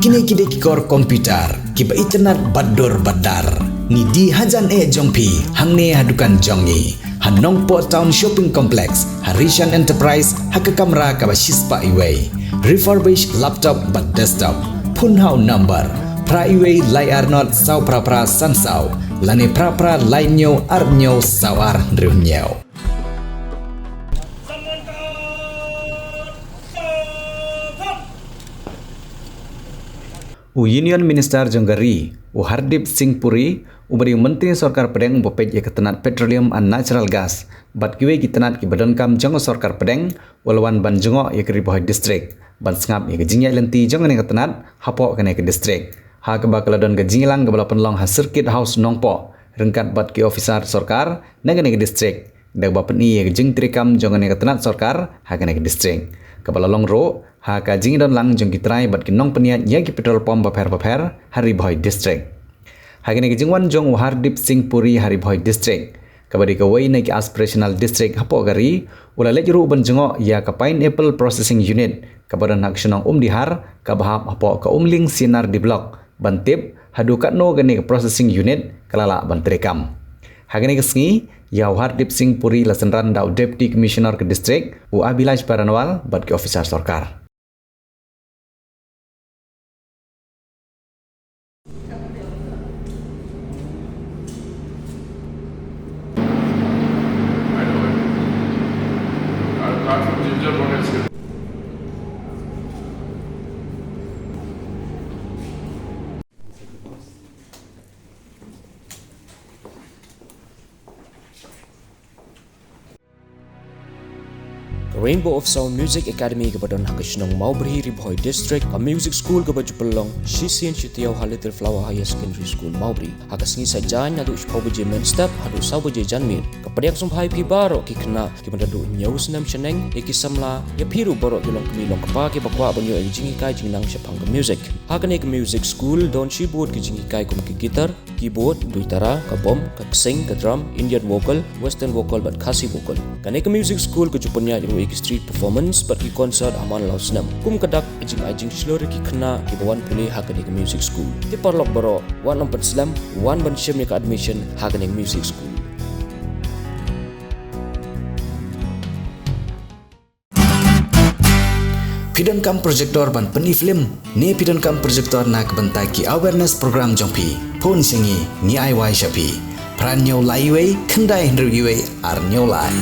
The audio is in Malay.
Kini kikor komputer, kiba internet bador badar. Ni di hajan jongpi, hangne hadukan jongi. Hanongpo Town Shopping Complex, Harishan Enterprise, haka kamera kaba shispa iway. Refurbished laptop but desktop. Punhau number. Pra iway layar not sau pra sansau. Lane pra lainyo arnyo sawar nriunyo. Union Minister Jonggari, Hardip Singh Puri, ubari Menteri Sarkar Pedang bopej ya ketenat petroleum and natural gas, bat kiwe ketenat ki badan kam jongo Sarkar Pedang, walawan ban jongo ya ke Ribohoi District, ban sengap ya ke jingya lenti jongo ne ketenat, hapo kene ke district. Ha ke bakaladon ke jingilang ke balapan long ha circuit house nongpo, rengkat bat ki officer Sarkar, nege ke district. Dak bapen i ya ke jing trikam jongo ne ketenat Sarkar, ha kene ke district. Kepala long ro, ha ka jing don lang jong kitrai bat kinong peniat ya ki petrol pom baper Hari Bohoi District. Ha kene jingwan jong Hardip Singh Puri Hari Bohoi District. Kabadi ka wai na ki aspirational district hapo gari, ula lejru ban jongo ya ka Pineapple Processing Unit, kabadan hak senong dihar, kabahap hapo ka umling sinar di blok, bantip hadukat no gane ka processing unit kalala bantrikam. Hagane kesengi, ya Hardip Singh Puri lasenran dau Deputy Commissioner ke District, Abilaj Paranwal, bat ke Officer Sarkar. Rainbow of Sound Music Academy kepada Hakishnong Maubri Ribohoi District, a music school kepada Pelong, Shisian Shitiau Little Flower Higher Secondary School Maubri. Hakasngi sajan adu Paubaje main step adu Saubaje Janmir. Kepada yang sumpai pi barok ki kena ki mandadu nyau senam seneng ki samla ya piru barok ki long kemilong kepa ki bakwa banyo jingi kai jingnang Sepang music. Hakane ke music school don keyboard ki jingi kai kum ki gitar, keyboard, duitara, ka bom, ka sing, ka drum, Indian vocal, western vocal but Khasi vocal. Kane ke music school ke jupanya ki street performance pergi konsert aman lau senam kum kedak ajing seluruh ki kena ki bawan pulih hakane ke music school ti parlok baro wan nampat slam wan ban shim ke admission hakane music school. Pidon kam projector ban peni film ni pidon kam projector nak bentai ki awareness program jompi pun singi ni ai wai shapi pranyo laiwei kendai hendriwei arnyo lai.